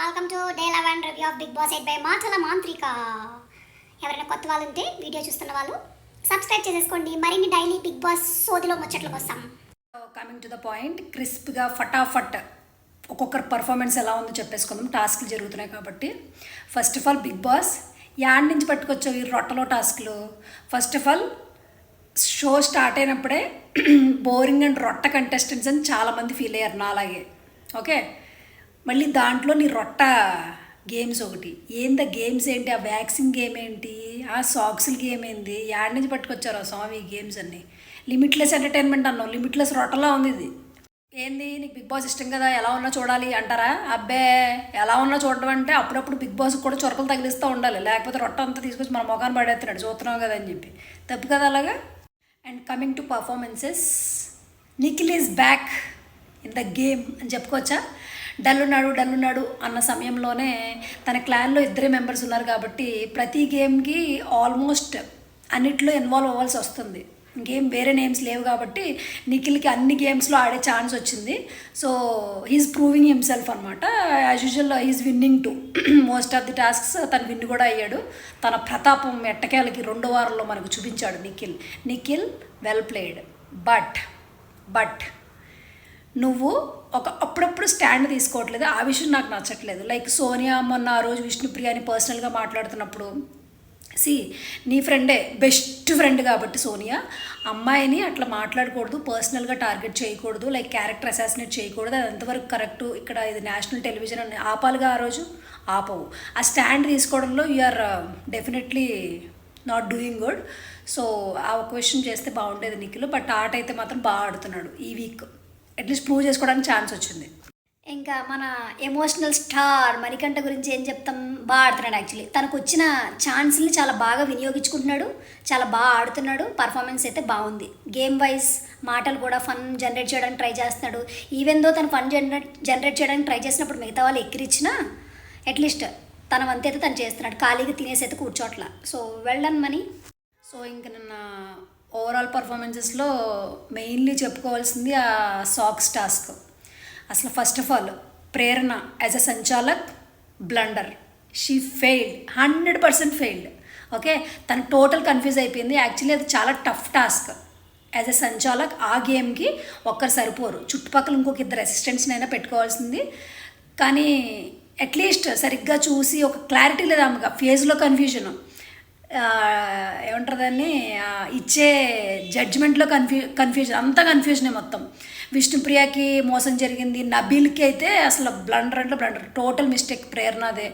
Welcome to day 11 review of Bigg Boss 8 by మాటల మాంత్రిక. ఎవరైనా కొత్త వాళ్ళు ఉంటే వీడియో చూస్తున్న వాళ్ళు సబ్స్క్రైబ్ చేసేసుకోండి. మరిన్ని డైలీ బిగ్ బాస్ సోదిలో ముచ్చట్ల కోసం. కమింగ్ టు ద పాయింట్, క్రిస్ప్గా ఫటాఫట్ ఒక్కొక్కరు పర్ఫార్మెన్స్ ఎలా ఉందో చెప్పేసుకుందాం. టాస్క్లు జరుగుతున్నాయి కాబట్టి. First of all Bigg Boss ad నుంచి పట్టుకొచ్చావు ఈ రొట్టలో టాస్క్లు. First of all show start అయినప్పుడే బోరింగ్ అండ్ రొట్ట కంటెస్టెంట్స్ అని చాలామంది ఫీల్ అయ్యారు నా అలాగే. ఓకే, మళ్ళీ దాంట్లో నీ రొట్ట గేమ్స్ ఒకటి ఏందా, గేమ్స్ ఏంటి, ఆ వ్యాక్సిన్ గేమ్ ఏంటి, ఆ సాక్స్ల గేమ్ ఏంటి, యాడ్ నుంచి పట్టుకొచ్చారు ఆ స్వామి గేమ్స్ అన్నీ. లిమిట్లెస్ ఎంటర్టైన్మెంట్ అన్నావు, లిమిట్లెస్ రొట్టలా ఉంది ఇది. ఏంది నీకు బిగ్ బాస్ ఇష్టం కదా, ఎలా ఉన్నా చూడాలి అంటారా? అబ్బే, ఎలా ఉన్నా చూడడం అంటే అప్పుడప్పుడు బిగ్ బాస్కి కూడా చొరకలు తగిలిస్తూ ఉండాలి, లేకపోతే రొట్ట అంతా తీసుకొచ్చి మన మొఖాన్ని పడేస్తున్నాడు చూస్తున్నావు కదా అని చెప్పి. తప్పు కదా అలాగా. And coming to performances, Nikhil is back in the game అని చెప్పుకోవచ్చా. డల్లున్నాడు అన్న సమయంలోనే తన క్లాన్లో 2 మెంబర్స్ ఉన్నారు కాబట్టి ప్రతి గేమ్కి ఆల్మోస్ట్ అన్నిట్లో ఇన్వాల్వ్ అవ్వాల్సి వస్తుంది. గేమ్ వేరే నేమ్స్ లేవు కాబట్టి నిఖిల్కి అన్ని గేమ్స్లో ఆడే ఛాన్స్ వచ్చింది. సో హీఈస్ ప్రూవింగ్ హిమ్సెల్ఫ్ అనమాట. As usual he's winning to most of the tasks. తను విన్ కూడా అయ్యాడు. తన ప్రతాపం ఎట్టకేలకి 2వ వారంలో మనకు చూపించాడు నిఖిల్ వెల్ ప్లేడ్. బట్ నువ్వు అప్పుడప్పుడు స్టాండ్ తీసుకోవట్లేదు, ఆ విషయం నాకు నచ్చట్లేదు. లైక్ సోనియా మొన్న ఆ రోజు విష్ణుప్రియని పర్సనల్గా మాట్లాడుతున్నప్పుడు, నీ ఫ్రెండే, బెస్ట్ ఫ్రెండ్ కాబట్టి సోనియా, అమ్మాయిని అట్లా మాట్లాడకూడదు, పర్సనల్గా టార్గెట్ చేయకూడదు, లైక్ క్యారెక్టర్ అసాసినేట్ చేయకూడదు, అది ఎంతవరకు కరెక్టు, ఇక్కడ ఇది నేషనల్ టెలివిజన్ అని ఆపాలిగా. ఆ రోజు ఆపవు. ఆ స్టాండ్ తీసుకోవడంలో you're definitely not doing good. So ఆ క్వశ్చన్ చేస్తే బాగుండేది నిఖిల్. బట్ ఆట అయితే మాత్రం బాగా ఆడుతున్నాడు ఈ వీక్. అట్లీస్ట్ ప్రూవ్ చేసుకోవడానికి ఛాన్స్ వచ్చింది. ఇంకా మన ఎమోషనల్ స్టార్ మణికంఠ గురించి ఏం చెప్తాం, బాగా ఆడుతున్నాడు. యాక్చువల్లీ తనకు వచ్చిన ఛాన్స్ని చాలా బాగా వినియోగించుకుంటున్నాడు, చాలా బాగా ఆడుతున్నాడు. పర్ఫార్మెన్స్ అయితే బాగుంది. గేమ్ వైజ్ మాటలు కూడా ఫన్ జనరేట్ చేయడానికి ట్రై చేస్తున్నాడు. ఈవెన్ దో తను ఫన్ జనరేట్ చేయడానికి ట్రై చేసినప్పుడు మిగతా వాళ్ళు ఎక్కిరిచ్చినా అట్లీస్ట్ తన వంతైతే తను చేస్తున్నాడు. ఖాళీగా తినేసి అయితే కూర్చోట్ల. So well done Mani. So ఇంక నిన్న ఓవరాల్ పర్ఫార్మెన్సెస్లో మెయిన్లీ చెప్పుకోవాల్సింది ఆ సాక్స్ టాస్క్. అసలు first of all Prerana as a సంచాలక్ blunder, she failed, 100% failed. Okay, తను టోటల్ కన్ఫ్యూజ్ అయిపోయింది. యాక్చువల్లీ అది చాలా టఫ్ టాస్క్. యాజ్ అ సంచాలక్ ఆ గేమ్కి ఒక్కరు సరిపోరు, చుట్టుపక్కల ఇంకొక 2 అసిస్టెంట్స్ని అయినా పెట్టుకోవాల్సింది. కానీ అట్లీస్ట్ సరిగ్గా చూసి ఒక క్లారిటీ లేదా ఆమెగా, ఫేజ్లో కన్ఫ్యూజను, ఏమంటారు దాన్ని, ఇచ్చే జడ్జిమెంట్లో కన్ఫ్యూజన్, అంతా కన్ఫ్యూజనే మొత్తం. విష్ణుప్రియకి మోసం జరిగింది, నబీల్కి అయితే అసలు బ్లండర్ అంటే బ్లండర్, టోటల్ మిస్టేక్ ప్రేరణదే.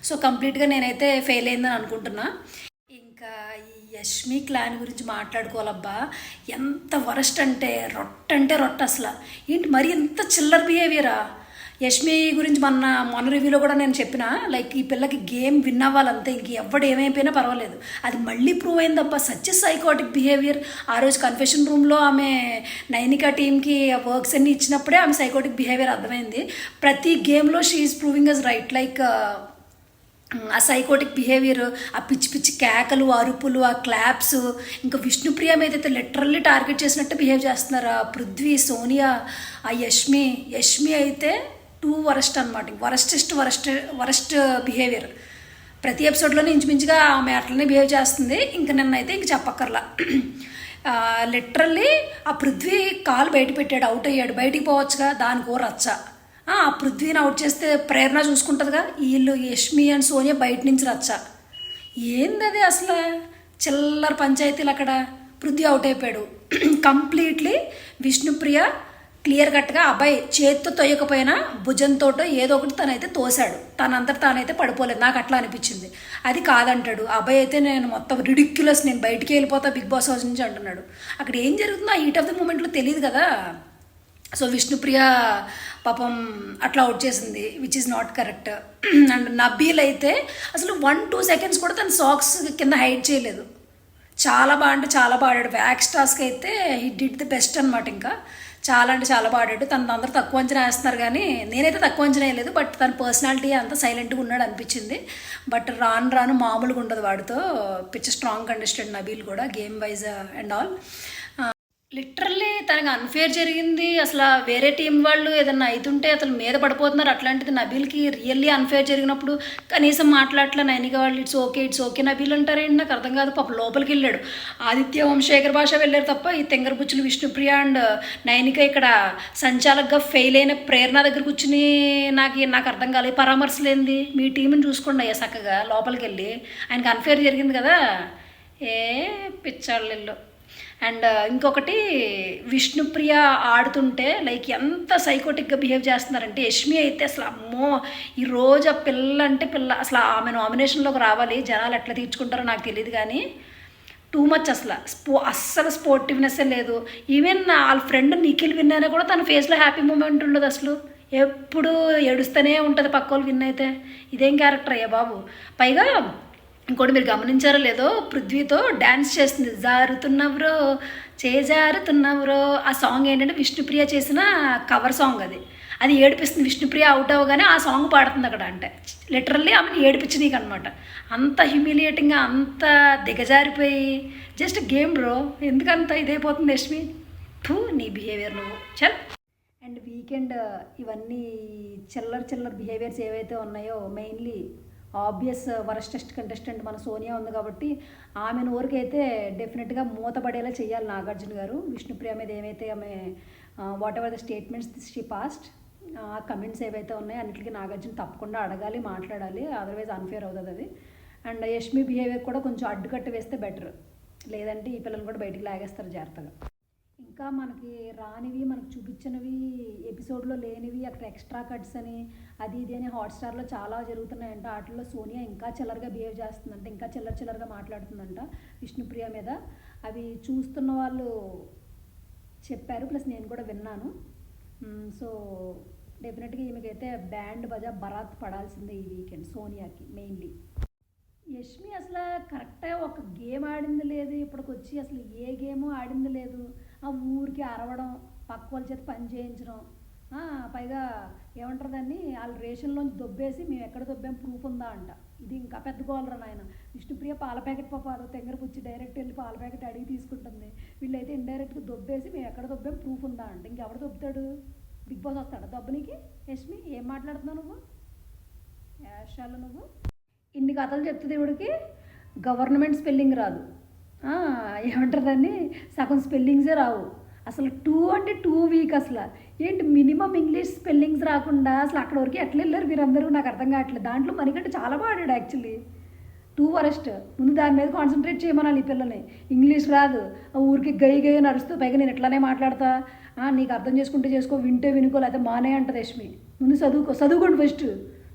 సో కంప్లీట్గా నేనైతే ఫెయిల్ అయిందని అనుకుంటున్నా. ఇంకా ఈ యష్మి క్లాన్ గురించి మాట్లాడుకోవాలబ్బా, ఎంత వరస్ట్ అంటే రొట్ట అసలు ఏంటి మరి ఎంత చిల్లర బిహేవియరా. యష్మి గురించి మొన్న రివ్యూలో కూడా నేను చెప్పిన, లైక్ ఈ పిల్లకి గేమ్ విన్ అవ్వాలంతే, ఇంక ఎవడు ఏమైపోయినా పర్వాలేదు. అది మళ్ళీ ప్రూవ్ అయిందబ్బా, సచ్ సైకోటిక్ బిహేవియర్. ఆ రోజు కన్ఫెషన్ రూమ్లో ఆమె నైనికా టీమ్కి వర్క్స్ అన్నీ ఇచ్చినప్పుడే ఆమె సైకోటిక్ బిహేవియర్ అర్థమైంది. ప్రతి గేమ్లో she is proving us right. Like ఆ సైకోటిక్ బిహేవియర్, ఆ పిచ్చి కేకలు, అరుపులు, ఆ క్లాప్స్, ఇంకా విష్ణుప్రియ మీద అయితే లిటరల్లీ టార్గెట్ చేసినట్టు బిహేవ్ చేస్తున్నారు. ఆ పృథ్వీ, సోనియా, ఆ యష్మి అయితే టూ వరస్ట్ అనమాట. Worst behaviour. ప్రతి ఎపిసోడ్లోనే ఇంచుమించుగా ఆమె అట్లనే బిహేవ్ చేస్తుంది. ఇంక నిన్నైతే ఇంక చెప్పక్కర్లా. లిటరల్లీ ఆ పృథ్వీ కాలు బయట పెట్టాడు, అవుట్ అయ్యాడు, బయటికి పోవచ్చుగా, దానికో రచ్చ. ఆ పృథ్వీని అవుట్ చేస్తే ప్రేరణ చూసుకుంటుందిగా, వీళ్ళు యష్మి అండ్ సోనియా బయట నుంచి రచ్చ. ఏందది అసలు చిల్లర పంచాయతీలు. అక్కడ పృథ్వీ అవుట్ అయిపోయాడు కంప్లీట్లీ. విష్ణుప్రియ క్లియర్ కట్గా అబ్బాయి చేత్తో తొయ్యకపోయినా భుజంతో ఏదో ఒకటి తనైతే తోశాడు, తనంతట తానైతే పడిపోలేదు. నాకు అట్లా అనిపించింది. అది కాదంటాడు అబ్బాయి అయితే, నేను మొత్తం రిడిక్యులస్, నేను బయటికి వెళ్ళిపోతా బిగ్ బాస్ హౌస్ నుంచి అంటున్నాడు. అక్కడ ఏం జరుగుతుందో ఆ హీట్ ఆఫ్ ద మూమెంట్లో తెలియదు కదా. సో విష్ణుప్రియ పాపం అట్లా అవుట్ చేసింది, which is not correct. And Nabeel అయితే అసలు 1-2 సెకండ్స్ కూడా తన సాక్స్ కింద హైడ్ చేయలేదు. చాలా బాగా అంటే చాలా బాడాడు. వ్యాక్స్ టాస్క్ అయితే హీ డిడ్ ది బెస్ట్ అనమాట. ఇంకా చాలా అంటే చాలా బాడాడు. తను అందరూ తక్కువ అంచనా వేస్తున్నారు కానీ నేనైతే తక్కువ అంచనా వేయలేదు. బట్ తన పర్సనాలిటీ అంతా సైలెంట్గా ఉన్నాడు అనిపించింది. బట్ రాను మామూలుగా ఉండదు వాడితో. పిచ్చ స్ట్రాంగ్ కంటెస్టెంట్ నబీల్ కూడా, game wise and all. Literally తనకు అన్ఫేర్ జరిగింది. అసలు వేరే టీం వాళ్ళు ఏదన్నా అయితుంటే అతను మీద పడిపోతున్నారు. అట్లాంటిది నబీల్కి రియల్లీ అన్ఫేర్ జరిగినప్పుడు కనీసం మాట్లాడట్లే నైనిక వాళ్ళు. ఇట్స్ ఓకే నబీల్ అంటారేంటి, నాకు అర్థం కాదు. పాప లోపలికి వెళ్ళాడు. ఆదిత్య వంశేఖర్ భాష వెళ్ళారు తప్ప ఈ తెంగరబుచ్చులు విష్ణుప్రియ అండ్ నైనిక ఇక్కడ సంచాలకుగా ఫెయిల్ అయిన ప్రేరణ దగ్గర కూర్చుని నాకు అర్థం కాలేదు. పరామర్శలేంది, మీ టీంని చూసుకోండి అయ్యా చక్కగా లోపలికి వెళ్ళి. ఆయనకు అన్ఫేర్ జరిగింది కదా, ఏ పిచ్చాళ్ళు. అండ్ ఇంకొకటి, విష్ణుప్రియ ఆడుతుంటే లైక్ ఎంత సైకోటిక్గా బిహేవ్ చేస్తున్నారంటే, యష్మి అయితే అసలు అమ్మో ఈరోజు ఆ పిల్ల అంటే పిల్ల, అసలు ఆమె నామినేషన్లోకి రావాలి. జనాలు ఎట్లా తీర్చుకుంటారో నాకు తెలియదు కానీ టూ మచ్ అసలు అస్సలు స్పోర్టివ్నెస్సే లేదు. ఈవెన్ వాళ్ళ ఫ్రెండ్ నిఖిల్ విన్ అయినా కూడా తన ఫేస్లో హ్యాపీ మూమెంట్ ఉండదు అసలు. ఎప్పుడు ఏడుస్తూనే ఉంటుంది పక్క వాళ్ళు విన్ అయితే. ఇదేం క్యారెక్టర్ అయ్యా బాబు. పైగా ఇంకోటి మీరు గమనించారో లేదో, పృథ్వీతో డ్యాన్స్ చేస్తుంది. జారుతున్నవ్రో చేజారుతున్నవ్రో. ఆ సాంగ్ ఏంటంటే విష్ణుప్రియ చేసిన కవర్ సాంగ్. అది ఏడిపిస్తుంది. విష్ణుప్రియ అవుట్ అవ్వగానే ఆ సాంగ్ పాడుతుంది అక్కడ. అంటే లిటరల్లీ ఆమెను ఏడిపించి నీకు అనమాట. అంత హ్యూమిలియేటింగ్గా, అంత దిగజారిపోయి జస్ట్ గేమ్ బ్రో. ఎందుకంత ఇదైపోతుంది యష్మి? నీ బిహేవియర్ నువ్వు చల్. అండ్ వీకెండ్ ఇవన్నీ చిల్లర బిహేవియర్స్ ఏవైతే ఉన్నాయో, మెయిన్లీ ఆబ్వియస్ వరస్టెస్ట్ కంటెస్టెంట్ మన సోనియా ఉంది కాబట్టి ఆమె నోరుకైతే డెఫినెట్గా మూతపడేలా చేయాలి నాగార్జున గారు. విష్ణుప్రియ మీద ఏమైతే ఆమె what ever the statements she passed, ఆ కమెంట్స్ ఏవైతే ఉన్నాయో అన్నిటికీ నాగార్జున తప్పకుండా అడగాలి, మాట్లాడాలి. అదర్వైజ్ అన్ఫేర్ అవుతుంది అది. అండ్ యష్మి బిహేవియర్ కూడా కొంచెం అడ్డుకట్టు వేస్తే బెటర్, లేదంటే ఈ పిల్లలు కూడా బయటికి లాగేస్తారు జాగ్రత్తగా. ఇంకా మనకి రానివి, మనకు చూపించినవి, ఎపిసోడ్లో లేనివి, అక్కడ ఎక్స్ట్రా కట్స్ అని అది ఇది అని హాట్స్టార్లో చాలా జరుగుతున్నాయంట. వాటిల్లో సోనియా ఇంకా చిల్లరగా బిహేవ్ చేస్తుందంట, ఇంకా చిల్లరగా మాట్లాడుతుందంట విష్ణుప్రియ మీద. అవి చూస్తున్న వాళ్ళు చెప్పారు, ప్లస్ నేను కూడా విన్నాను. సో డెఫినెట్గా ఈమెకైతే బ్యాండ్ బజా బరాత్ పడాల్సిందే ఈ వీకెండ్ సోనియాకి మెయిన్లీ. యష్మి అసలు కరెక్ట్గా ఒక గేమ్ ఆడింది లేదు ఇప్పటికొచ్చి, అసలు ఏ గేమో ఆడింది లేదు. ఆ ఊరికి అరవడం, పక్క వాళ్ళ చేత పని చేయించడం, పైగా ఏమంటారు దాన్ని, వాళ్ళ రేషన్లోంచి దొబ్బేసి మేము ఎక్కడ దొబ్బాం ప్రూఫ్ ఉందా అంట. ఇది ఇంకా పెద్ద గోలరా నాయన. విష్ణుప్రియ పాల ప్యాకెట్ పాప తెంగరపుచ్చి డైరెక్ట్ వెళ్ళి పాల ప్యాకెట్ అడిగి తీసుకుంటుంది. వీళ్ళైతే ఇండైరెక్ట్గా దొబ్బేసి మేము ఎక్కడ దొబ్బాం ప్రూఫ్ ఉందా అంట. ఇంకెవడు దొబ్బుతాడు? బిగ్ బాస్ వస్తాడా దొబ్బనికి? యష్మి ఏం మాట్లాడుతున్నావు నువ్వు? యాషాలు నువ్వు. ఇన్ని కథలు చెప్తుంది ఇవిడికి గవర్నమెంట్ స్పెల్లింగ్ రాదు. ఏమంటారు దాన్ని, సగం స్పెల్లింగ్సే రావు అసలు. 2 అంటే 2 వీక్ అసలు. ఏంటి మినిమం ఇంగ్లీష్ స్పెల్లింగ్స్ రాకుండా అసలు అక్కడ వరకు ఎట్లా వెళ్ళారు మీరందరూ? నాకు అర్థం కావట్లేదు. దాంట్లో మనకంటే చాలా బాడాడు యాక్చువల్లీ. 2 వరస్ట్. ముందు దాని మీద కాన్సన్ట్రేట్ చేయమనాలి ఈ పిల్లని. ఇంగ్లీష్ రాదు, ఊరికి గై నడుస్తూ, పైగా నేను ఎట్లానే మాట్లాడతా, నీకు అర్థం చేసుకుంటే చేసుకో, వింటే వినుకో, లేకపోతే మానే అంటది యష్మి. ముందు చదువుకోండి ఫస్ట్.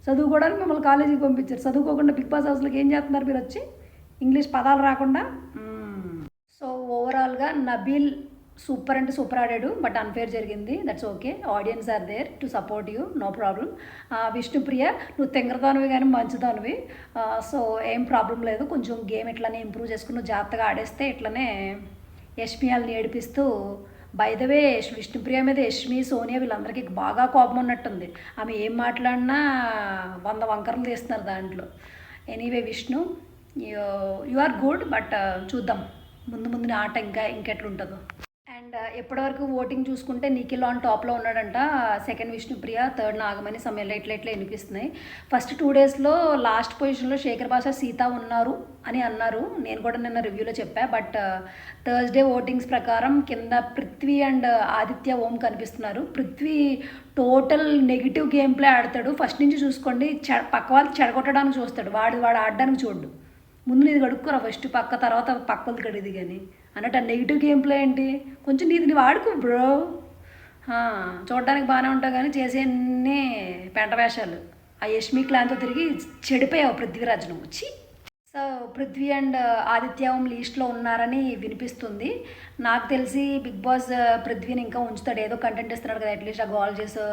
చదువుకోవడానికి మిమ్మల్ని కాలేజీకి పంపించారు, చదువుకోకుండా బిగ్ బాస్ హౌస్లోకి ఏం చేస్తున్నారు మీరు వచ్చి? ఇంగ్లీష్ పదాలు రాకుండా. సో ఓవరాల్గా నబీల్ సూపర్ అంటే సూపర్ ఆడాడు, బట్ అన్ఫేర్ జరిగింది. That's okay. Audience are there to support you, no problem. Vishnupriya నువ్వు తెంగరదానివి కానీ మంచిదానివి, సో ఏం ప్రాబ్లం లేదు. కొంచెం గేమ్ ఇట్లానే ఇంప్రూవ్ చేసుకుని నువ్వు జాగ్రత్తగా ఆడేస్తే ఇట్లనే యష్మియాల్ని ఏడిపిస్తూ. బై ద వే విష్ణుప్రియ మీద యష్మి, సోనియా వీళ్ళందరికీ బాగా కోపం ఉన్నట్టుంది. ఆమె ఏం మాట్లాడినా 100 వంకరలు తీస్తున్నారు దాంట్లో. Anyway Vishnu, you are good, but చూద్దాం ముందు ఆట ఇంకెట్లుంటుందో. అండ్ ఎప్పటివరకు ఓటింగ్ చూసుకుంటే నిఖిల్ ఆన్ టాప్లో ఉన్నాడంట, సెకండ్ విష్ణుప్రియ, థర్డ్ నాగమణి, సమయంలో ఇట్లా వినిపిస్తున్నాయి. ఫస్ట్ 2 డేస్లో లాస్ట్ పొజిషన్లో శేఖర్ భాష, సీత ఉన్నారు అని అన్నారు. నేను కూడా నిన్న రివ్యూలో చెప్పా. బట్ థర్స్డే ఓటింగ్స్ ప్రకారం కింద పృథ్వీ అండ్ ఆదిత్య ఓం కనిపిస్తున్నారు. Prithvi total negative game play ఆడతాడు. ఫస్ట్ నుంచి చూసుకోండి, పక్క వాళ్ళు చెడగొట్టడానికి చూస్తాడు, వాడు ఆడడానికి చూడు. ముందు నీది కడుక్కోరా ఫస్ట్, పక్క తర్వాత పక్కది కడిది కానీ అన్నట్టు. ఆ నెగిటివ్ గేమ్ ప్లే ఏంటి, కొంచెం నీది వాడుకో బ్రో. చూడడానికి బాగానే ఉంటావు కానీ చేసేవన్నీ పెంట వేషాలు. ఆ యష్మి క్లాన్తో తిరిగి చెడిపోయావు పృథ్వీరాజ్ నువ్వు వచ్చి. సో పృథ్వీ అండ్ ఆదిత్య ఓం లీస్ట్లో ఉన్నారని వినిపిస్తుంది. నాకు తెలిసి బిగ్ బాస్ పృథ్వీని ఇంకా ఉంచుతాడు, ఏదో కంటెంట్ ఇస్తున్నాడు కదా, అట్లీస్ట్ ఆ గోల్ చేసో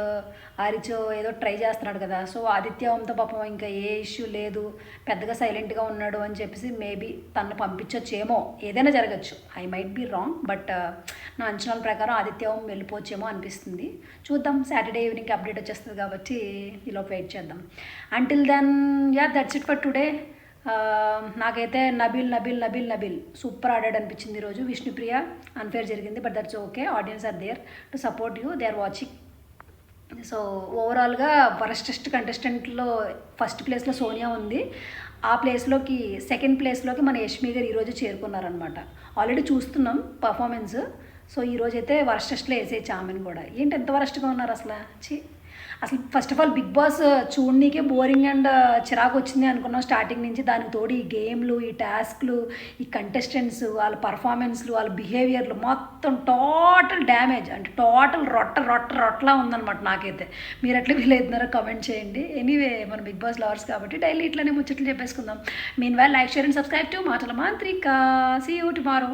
ఆరిచో ఏదో ట్రై చేస్తున్నాడు కదా. సో ఆదిత్య ఓంతో పాపం ఇంకా ఏ ఇష్యూ లేదు, పెద్దగా సైలెంట్గా ఉన్నాడు అని చెప్పేసి మేబీ తను పంపించొచ్చేమో. ఏదైనా జరగచ్చు, I might be wrong, but నా అంచనాల ప్రకారం ఆదిత్య ఓం వెళ్ళిపోవచ్చేమో అనిపిస్తుంది. చూద్దాం, సాటర్డే ఈవినింగ్కి అప్డేట్ వచ్చేస్తుంది కాబట్టి ఈలోపు వెయిట్ చేద్దాం. Until then, yeah that's it for today. నాకైతే నబిల్ సూపర్ ఆడాడు అనిపించింది ఈరోజు. విష్ణుప్రియ అన్ఫేర్ జరిగింది, but that's okay. Audience are there to support you, they are watching. So ఓవరాల్గా వరస్టెస్ట్ కంటెస్టెంట్లో ఫస్ట్ ప్లేస్లో సోనియా ఉంది. ఆ ప్లేస్లోకి సెకండ్ ప్లేస్లోకి మన యష్మి గారు ఈరోజు చేరుకున్నారనమాట. ఆల్రెడీ చూస్తున్నాం పర్ఫార్మెన్స్. సో ఈరోజు అయితే వరస్టెస్ట్లో వేసేయచ్చు ఆమెను కూడా. ఏంటి ఎంత వరస్ట్గా ఉన్నారు అసలు first of all Bigg Boss చూడనీకే బోరింగ్ అండ్ చిరాకు వచ్చింది అనుకున్నాం స్టార్టింగ్ నుంచి. దానికి తోడు ఈ గేమ్లు, ఈ టాస్క్లు, ఈ కంటెస్టెంట్స్, వాళ్ళ పర్ఫార్మెన్స్లు, వాళ్ళ బిహేవియర్లు మొత్తం టోటల్ డ్యామేజ్, అంటే టోటల్ రొట్టలా ఉందన్నమాట నాకైతే. మీరు ఎట్లా ఫీల్ అవుతున్నారో కమెంట్ చేయండి. ఎనీవే మన బిగ్ బాస్ లవర్స్ కాబట్టి డైలీ ఇట్లానే ముచ్చట్లు చెప్పేసుకుందాం. Meanwhile like, share and subscribe to మాటల మాంత్రిక. See you tomorrow.